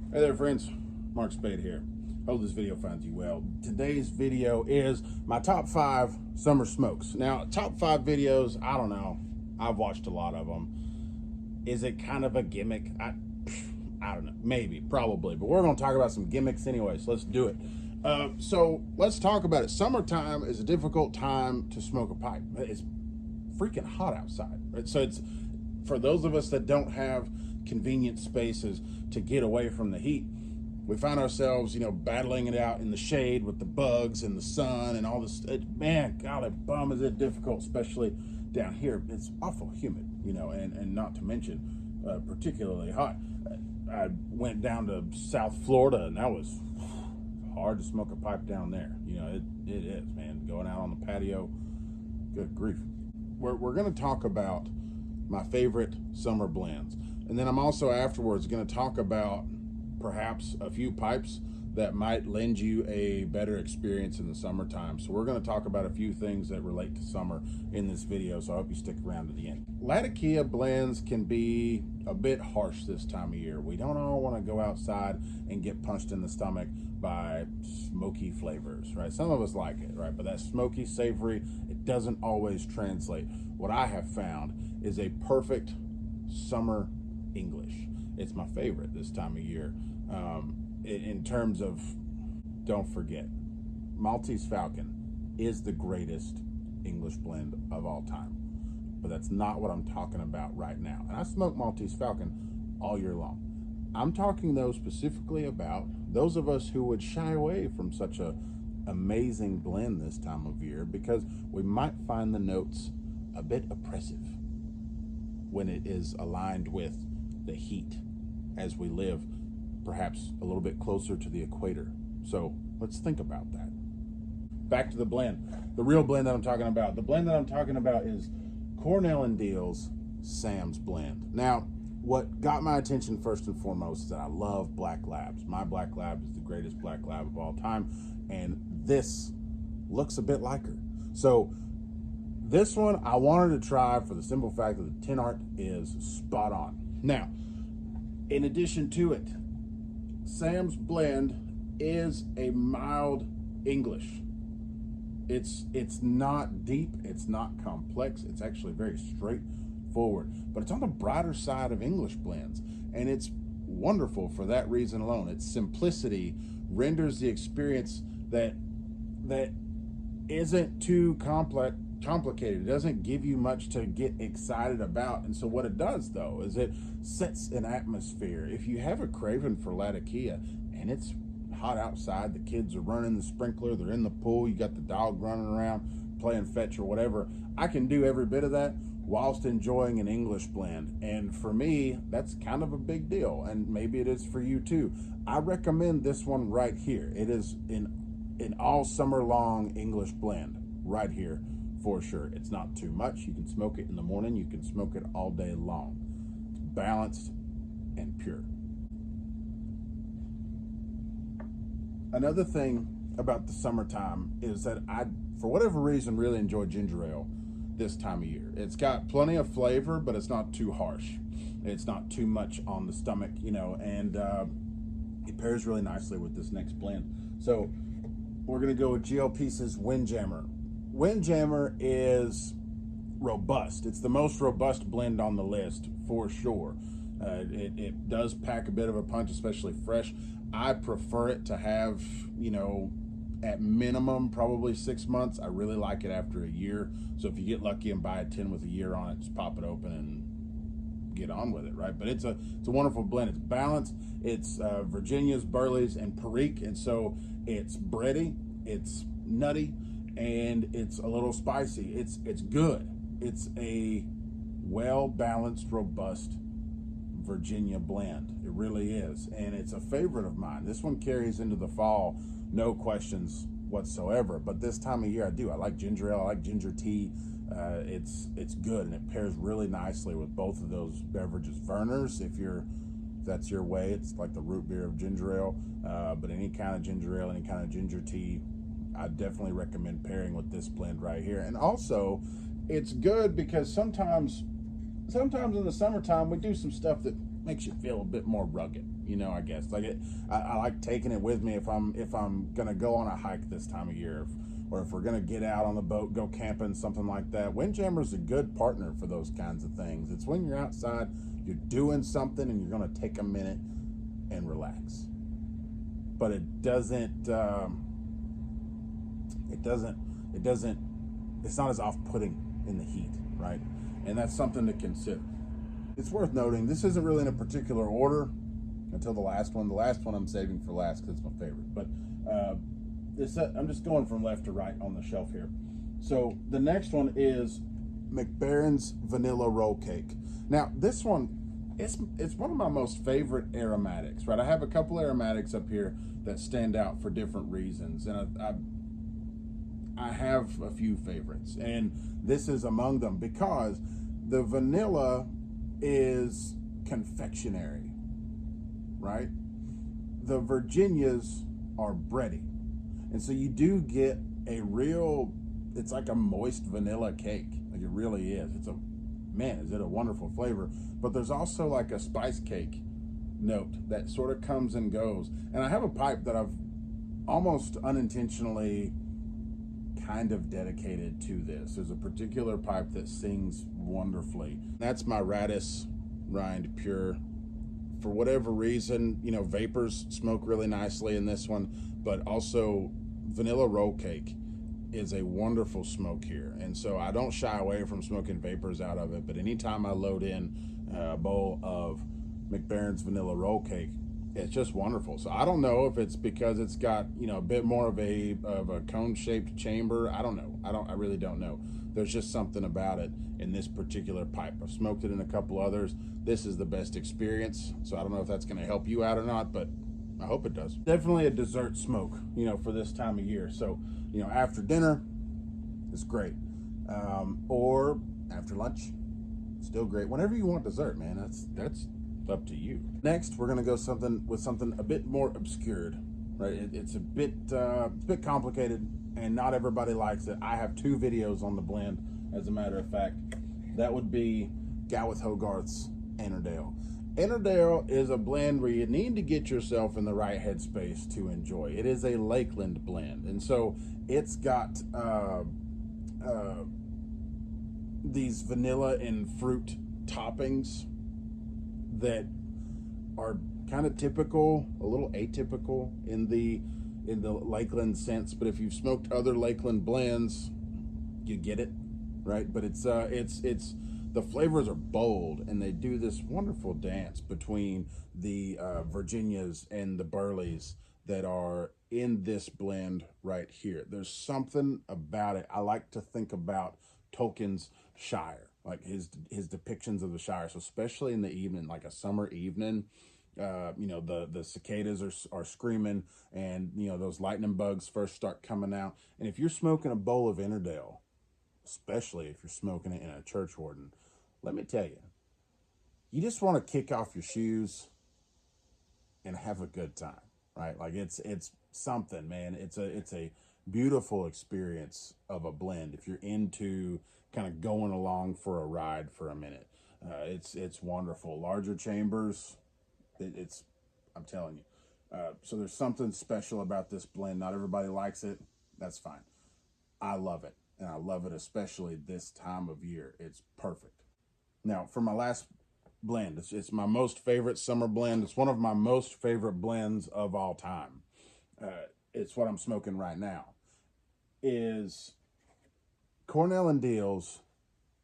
Hey there friends, Mark Spade here. Hope this video finds you well. Today's video is my top 5 summer smokes. Now, top 5 videos, I don't know. I've watched a lot of them. Is it kind of a gimmick? I don't know. Maybe, probably. But we're going to talk about some gimmicks anyway, so let's do it. So let's talk about it. Summertime is a difficult time to smoke a pipe. It's freaking hot outside, right? So it's for those of us that don't have convenient spaces to get away from the heat, we find ourselves, battling it out in the shade with the bugs and the sun and all this. Man, golly, bum is it difficult, especially down here. It's awful humid, and not to mention particularly hot. I went down to South Florida, and that was hard to smoke a pipe down there. It is, man. Going out on the patio, good grief. We're going to talk about my favorite summer blends. And then I'm also afterwards going to talk about perhaps a few pipes that might lend you a better experience in the summertime. So we're going to talk about a few things that relate to summer in this video, so I hope you stick around to the end. Latakia blends can be a bit harsh this time of year. We don't all want to go outside and get punched in the stomach by smoky flavors, right? Some of us like it, right? But that smoky, savory, it doesn't always translate. What I have found is a perfect summer English. It's my favorite this time of year. In terms of, don't forget, Maltese Falcon is the greatest English blend of all time. But that's not what I'm talking about right now. And I smoke Maltese Falcon all year long. I'm talking though specifically about those of us who would shy away from such a amazing blend this time of year because we might find the notes a bit oppressive when it is aligned with the heat as we live perhaps a little bit closer to the equator. So let's think about that. Back to the blend, the real blend that I'm talking about. The blend that I'm talking about is Cornell and Deal's Sam's blend. Now, what got my attention first and foremost is that I love black labs. My black lab is the greatest black lab of all time, and this looks a bit like her. So this one I wanted to try for the simple fact that the tin art is spot on. Now, in addition to it, Sam's blend is a mild English. It's not deep, it's not complex, it's actually very straightforward, but it's on the brighter side of English blends, and it's wonderful for that reason alone. Its simplicity renders the experience that isn't too complicated. It doesn't give you much to get excited about. And so what it does though is it sets an atmosphere. If you have a craving for Latakia and it's hot outside, the kids are running the sprinkler, they're in the pool, you got the dog running around playing fetch or whatever, I can do every bit of that whilst enjoying an English blend. And for me, that's kind of a big deal, and maybe it is for you too. I recommend this one right here. It is an all summer long English blend right here for sure. It's not too much. You can smoke it in the morning, you can smoke it all day long. It's balanced and pure. Another thing about the summertime is that I, for whatever reason, really enjoy ginger ale this time of year. It's got plenty of flavor, but it's not too harsh. It's not too much on the stomach, and it pairs really nicely with this next blend. So we're gonna go with GLP's Windjammer. Windjammer is robust. It's the most robust blend on the list for sure. It does pack a bit of a punch, especially fresh. I prefer it to have, at minimum probably 6 months. I really like it after a year. So if you get lucky and buy a tin with a year on it, just pop it open and get on with it, right? But it's a wonderful blend. It's balanced. It's Virginia's, Burley's, and Perique, and so it's bready, it's nutty, and it's a little spicy. It's good. It's a well-balanced, robust Virginia blend. It really is, and it's a favorite of mine. This one carries into the fall, no questions whatsoever. But this time of year, I do. I like ginger ale. I like ginger tea. It's good, and it pairs really nicely with both of those beverages. Verner's, if that's your way, it's like the root beer of ginger ale. But any kind of ginger ale, any kind of ginger tea, I definitely recommend pairing with this blend right here. And also, it's good because sometimes in the summertime we do some stuff that makes you feel a bit more rugged. you know, I guess. Like I like taking it with me if I'm gonna go on a hike this time of year, or if we're gonna get out on the boat, go camping, something like that. Windjammer's a good partner for those kinds of things. It's when you're outside, you're doing something, and you're gonna take a minute and relax. But it doesn't. It's not as off-putting in the heat, right? And that's something to consider. It's worth noting, this isn't really in a particular order until the last one. The last one I'm saving for last because it's my favorite. But I'm just going from left to right on the shelf here. So the next one is McBaron's Vanilla Roll Cake. Now, this one, it's one of my most favorite aromatics, right? I have a couple aromatics up here that stand out for different reasons. And I have a few favorites, and this is among them because the vanilla is confectionery, right? The Virginias are bready. And so you do get a real, it's like a moist vanilla cake. Like it really is. Man, is it a wonderful flavor. But there's also like a spice cake note that sort of comes and goes. And I have a pipe that I've almost unintentionally kind of dedicated to this. There's a particular pipe that sings wonderfully. That's my Radis Rind Pure. For whatever reason, you know, vapors smoke really nicely in this one, but also vanilla roll cake is a wonderful smoke here. And so I don't shy away from smoking vapors out of it, but anytime I load in a bowl of McBaron's vanilla roll cake, it's just wonderful. So I don't know if it's because it's got, you know, a bit more of a cone-shaped chamber. I don't know. I really don't know. There's just something about it in this particular pipe. I've smoked it in a couple others. This is the best experience. So I don't know if that's going to help you out or not, but I hope it does. Definitely a dessert smoke, you know, for this time of year. So, you know, after dinner, it's great. Or after lunch, still great. Whenever you want dessert, man, that's up to you. Next, we're gonna go with something a bit more obscured, right? It's a bit complicated, and not everybody likes it. I have 2 videos on the blend, as a matter of fact. That would be Gawith Hogarth's Andale. Andale is a blend where you need to get yourself in the right headspace to enjoy. It is a Lakeland blend, and so it's got these vanilla and fruit toppings that are kind of typical, a little atypical in the Lakeland sense. But if you've smoked other Lakeland blends, you get it, right? But it's the flavors are bold, and they do this wonderful dance between the Virginias and the Burleys that are in this blend right here. There's something about it. I like to think about Tolkien's Shire, like his depictions of the Shire. So especially in the evening, like a summer evening, you know, the cicadas are screaming, and you know those lightning bugs first start coming out. And if you're smoking a bowl of Andale, especially if you're smoking it in a church warden, let me tell you, you just want to kick off your shoes and have a good time, right? Like it's something, man. It's a beautiful experience of a blend if you're into kind of going along for a ride for a minute. It's wonderful. Larger chambers, I'm telling you. So there's something special about this blend. Not everybody likes it. That's fine. I love it, and I love it especially this time of year. It's perfect. Now, for my last blend, it's my most favorite summer blend. It's one of my most favorite blends of all time. It's what I'm smoking right now. Is Cornell and Deal's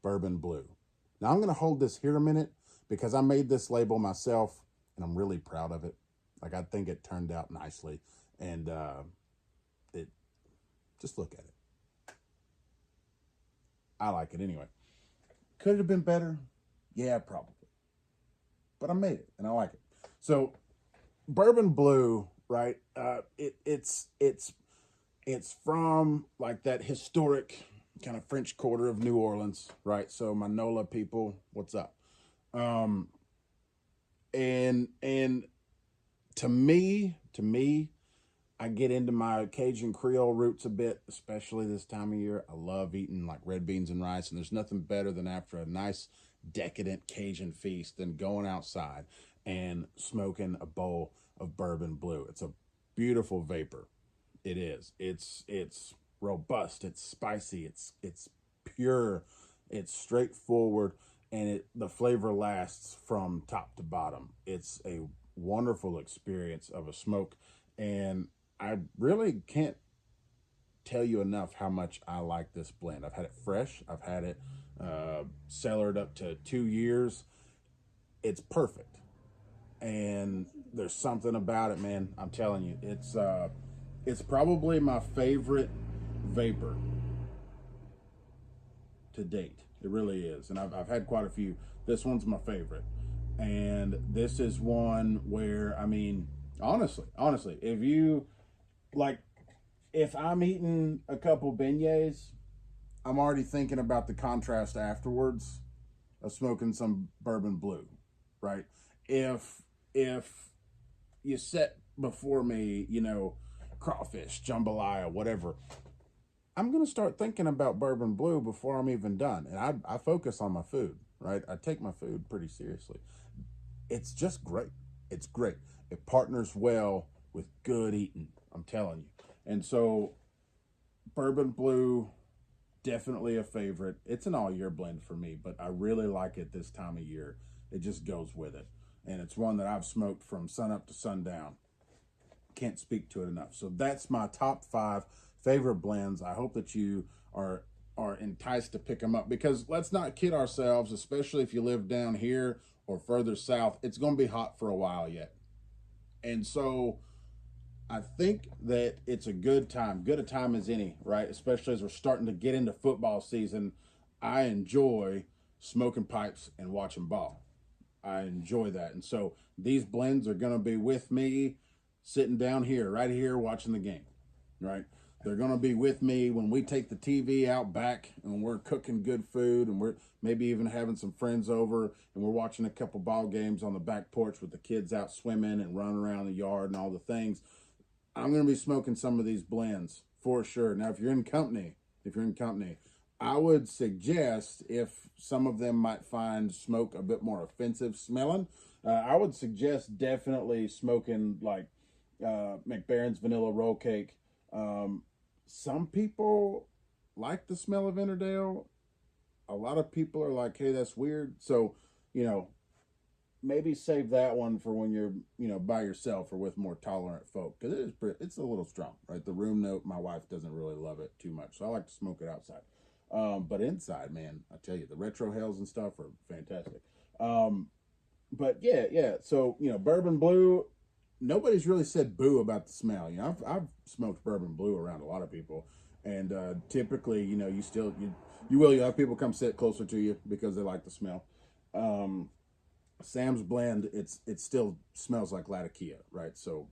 Bourbon Blue. Now I'm going to hold this here a minute because I made this label myself, and I'm really proud of it. Like, I think it turned out nicely, and just look at it. I like it anyway. Could it have been better? Yeah, probably. But I made it, and I like it. So, Bourbon Blue, right? It's from like that historic kind of French Quarter of New Orleans, right? So my NOLA people, what's up? And to me, I get into my Cajun Creole roots a bit, especially this time of year. I love eating like red beans and rice, and there's nothing better than after a nice decadent Cajun feast than going outside and smoking a bowl of Bourbon Blue. It's a beautiful vapor. It is. It's robust. It's spicy. It's pure. It's straightforward, and the flavor lasts from top to bottom. It's a wonderful experience of a smoke, and I really can't tell you enough how much I like this blend. I've had it fresh. I've had it cellared up to 2 years. It's perfect, and there's something about it, man. I'm telling you, it's probably my favorite vapor to date. It really is, and I've had quite a few. This one's my favorite, and this is one where, I mean, honestly, if you like, if I'm eating a couple beignets, I'm already thinking about the contrast afterwards of smoking some Bourbon Blue, right? If you set before me, crawfish, jambalaya, whatever, I'm gonna start thinking about Bourbon Blue before I'm even done, and I focus on my food, right? I take my food pretty seriously. It's just great. It's great. It partners well with good eating. I'm telling you. And so, Bourbon Blue, definitely a favorite. It's an all year blend for me, but I really like it this time of year. It just goes with it. And it's one that I've smoked from sun up to sundown. Can't speak to it enough. So that's my top 5 favorite blends. I hope that you are enticed to pick them up, because let's not kid ourselves, especially if you live down here or further south, it's going to be hot for a while yet. And so I think that it's a good a time as any, right? Especially as we're starting to get into football season. I enjoy smoking pipes and watching ball. I enjoy that. And so these blends are going to be with me sitting down here, right here, watching the game, right? They're going to be with me when we take the TV out back and we're cooking good food, and we're maybe even having some friends over and we're watching a couple ball games on the back porch with the kids out swimming and running around the yard and all the things. I'm going to be smoking some of these blends for sure. Now, if you're in company, I would suggest, if some of them might find smoke a bit more offensive smelling, I would suggest definitely smoking like McBaron's Vanilla Roll Cake. Some people like the smell of Andale. A lot of people are like, hey, that's weird. So, maybe save that one for when you're, by yourself or with more tolerant folk, because it's a little strong, right? The room note, my wife doesn't really love it too much, so I like to smoke it outside. But inside, man, I tell you, the retro hells and stuff are fantastic. But yeah. So Bourbon Blue, nobody's really said boo about the smell. I've smoked Bourbon Blue around a lot of people, and typically, you have people come sit closer to you because they like the smell. Sam's blend, it still smells like Latakia, right? So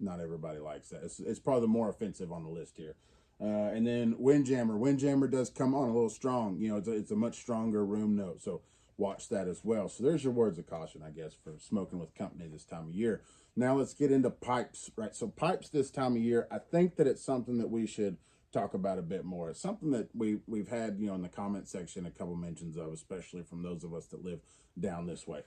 not everybody likes that. It's probably the more offensive on the list here. And then Windjammer. Windjammer does come on a little strong. It's a much stronger room note. So watch that as well. So there's your words of caution, I guess, for smoking with company this time of year. Now let's get into pipes, right? So pipes this time of year, I think that it's something that we should talk about a bit more. It's something that we've had, in the comment section, a couple mentions of, especially from those of us that live down this way.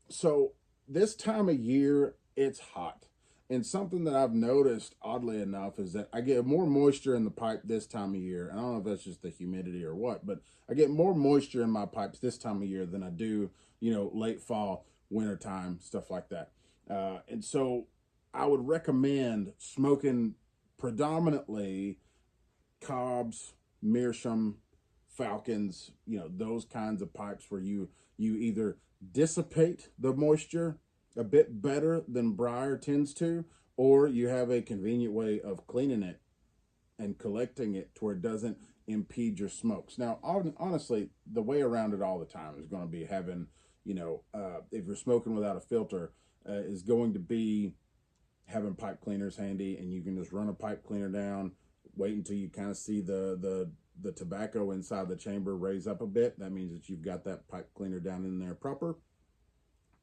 So this time of year, it's hot. And something that I've noticed, oddly enough, is that I get more moisture in the pipe this time of year. And I don't know if that's just the humidity or what, but I get more moisture in my pipes this time of year than I do, late fall, wintertime, stuff like that. And so I would recommend smoking predominantly Cobb's, Meerschaum, Falcons, those kinds of pipes where you either dissipate the moisture a bit better than Briar tends to, or you have a convenient way of cleaning it and collecting it to where it doesn't impede your smokes. Now, honestly, the way around it all the time is going to be having, if you're smoking without a filter, is going to be having pipe cleaners handy, and you can just run a pipe cleaner down, wait until you kind of see the tobacco inside the chamber raise up a bit. That means that you've got that pipe cleaner down in there proper.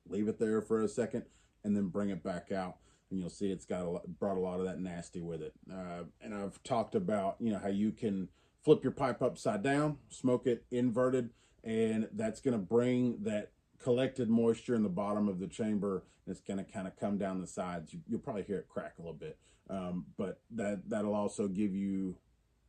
Leave it there for a second, and then bring it back out, and you'll see it's brought a lot of that nasty with it. And I've talked about how you can flip your pipe upside down, smoke it inverted, and that's going to bring that collected moisture in the bottom of the chamber. It's going to kind of come down the sides. You'll probably hear it crack a little bit, but that'll also give you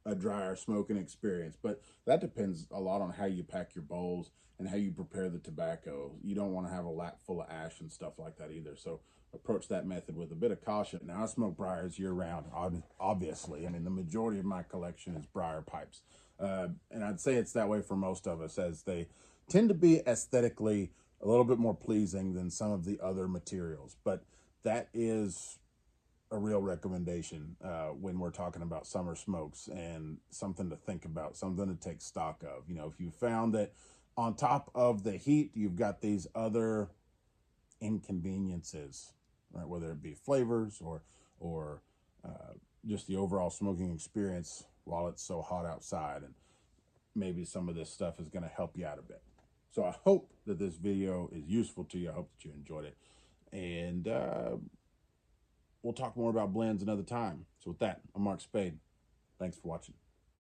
a drier smoking experience. But that depends a lot on how you pack your bowls and how you prepare the tobacco. You don't want to have a lap full of ash and stuff like that either. So approach that method with a bit of caution. Now, I smoke briars year round, obviously. I mean, the majority of my collection is briar pipes. And I'd say it's that way for most of us, as they tend to be aesthetically a little bit more pleasing than some of the other materials. But that is a real recommendation when we're talking about summer smokes, and something to think about, something to take stock of. You know, if you found that on top of the heat, you've got these other inconveniences, right? Whether it be flavors or just the overall smoking experience while it's so hot outside, and maybe some of this stuff is going to help you out a bit. So I hope that this video is useful to you. I hope that you enjoyed it, and we'll talk more about blends another time. So with that, I'm Mark Spade. Thanks for watching.